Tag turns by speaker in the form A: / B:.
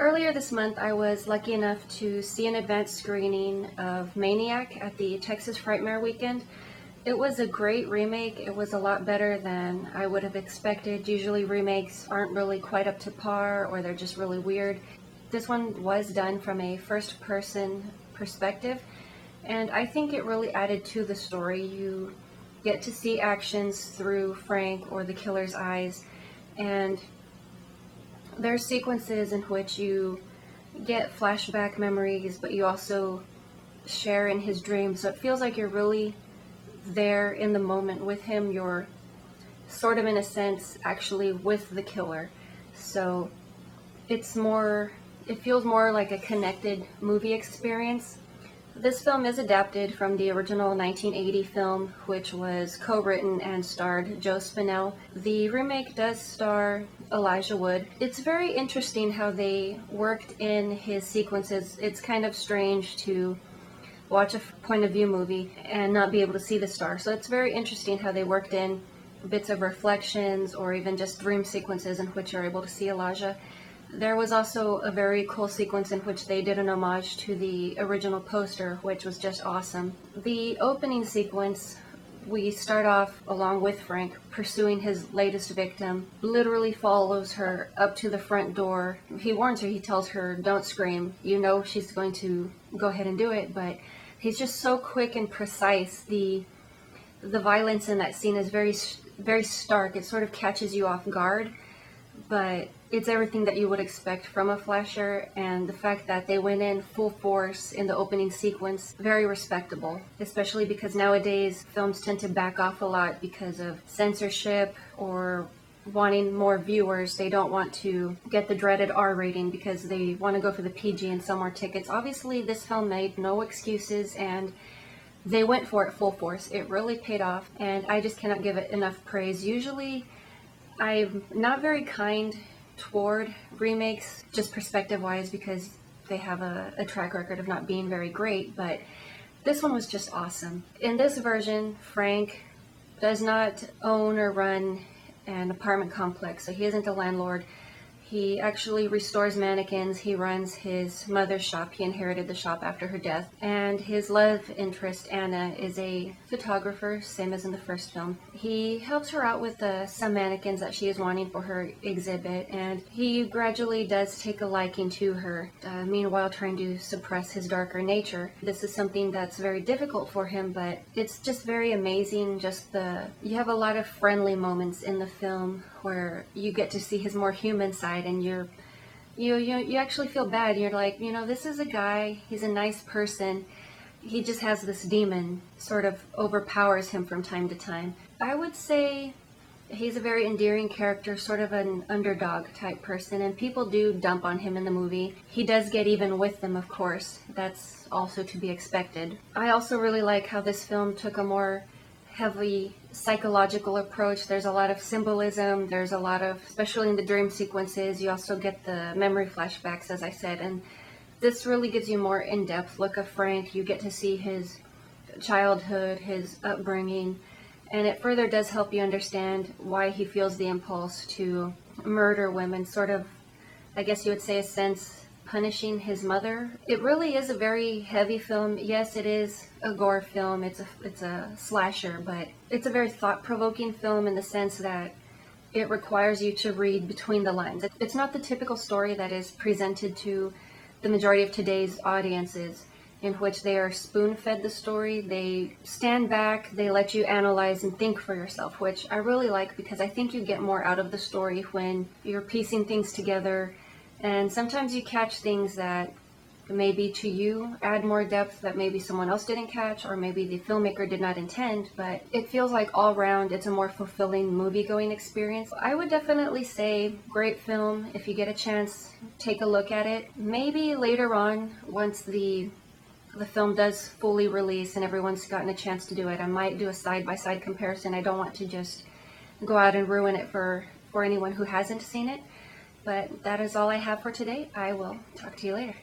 A: Earlier this month, I was lucky enough to see an advanced screening of Maniac at the Texas Frightmare Weekend. It was a great remake. It was a lot better than I would have expected. Usually remakes aren't really quite up to par, or they're just really weird. This one was done from a first-person perspective, and I think it really added to the story. You get to see actions through Frank or the killer's eyes, and there are sequences in which you get flashback memories, but you also share in his dreams. So it feels like you're really there in the moment with him. You're sort of, in a sense, actually with the killer. So it feels more like a connected movie experience. This film is adapted from the original 1980 film, which was co-written and starred Joe Spinell. The remake does star Elijah Wood. It's very interesting how they worked in his sequences. It's kind of strange to watch a point of view movie and not be able to see the star. So it's very interesting how they worked in bits of reflections or even just dream sequences in which you're able to see Elijah. There was also a very cool sequence in which they did an homage to the original poster, which was just awesome. The opening sequence, we start off along with Frank pursuing his latest victim, literally follows her up to the front door. He warns her, he tells her, don't scream. You know she's going to go ahead and do it, but he's just so quick and precise. The violence in that scene is very, very stark. It sort of catches you off guard, but it's everything that you would expect from a slasher, and the fact that they went in full force in the opening sequence, very respectable, especially because nowadays films tend to back off a lot because of censorship or wanting more viewers. They don't want to get the dreaded R rating because they want to go for the PG and sell more tickets. Obviously, this film made no excuses, and they went for it full force. It really paid off, and I just cannot give it enough praise. Usually, I'm not very kind toward remakes, just perspective-wise, because they have a track record of not being very great, but this one was just awesome. In this version, Frank does not own or run an apartment complex, so he isn't a landlord. He actually restores mannequins. He runs his mother's shop. He inherited the shop after her death. And his love interest, Anna, is a photographer, same as in the first film. He helps her out with some mannequins that she is wanting for her exhibit, and he gradually does take a liking to her, meanwhile trying to suppress his darker nature. This is something that's very difficult for him, but it's just very amazing. You have a lot of friendly moments in the film where you get to see his more human side, and you actually feel bad. You're like, this is a guy, he's a nice person, he just has this demon sort of overpowers him from time to time. I would say he's a very endearing character, sort of an underdog type person, and people do dump on him in the movie. He does get even with them, of course. That's also to be expected. I also really like how this film took a more heavy psychological approach. There's a lot of symbolism. There's a lot of, especially in the dream sequences, you also get the memory flashbacks, as I said, and this really gives you more in-depth look of Frank. You get to see his childhood, his upbringing, and it further does help you understand why he feels the impulse to murder women, sort of, I guess you would say, a sense punishing his mother. It really is a very heavy film. Yes, it is a gore film. It's a slasher, but it's a very thought-provoking film in the sense that it requires you to read between the lines. It's not the typical story that is presented to the majority of today's audiences, in which they are spoon-fed the story. They stand back, they let you analyze and think for yourself, which I really like because I think you get more out of the story when you're piecing things together. And sometimes you catch things that maybe to you add more depth that maybe someone else didn't catch, or maybe the filmmaker did not intend, but it feels like all around it's a more fulfilling movie-going experience. I would definitely say great film. If you get a chance, take a look at it. Maybe later on, once the film does fully release and everyone's gotten a chance to do it, I might do a side-by-side comparison. I don't want to just go out and ruin it for anyone who hasn't seen it. But that is all I have for today. I will talk to you later.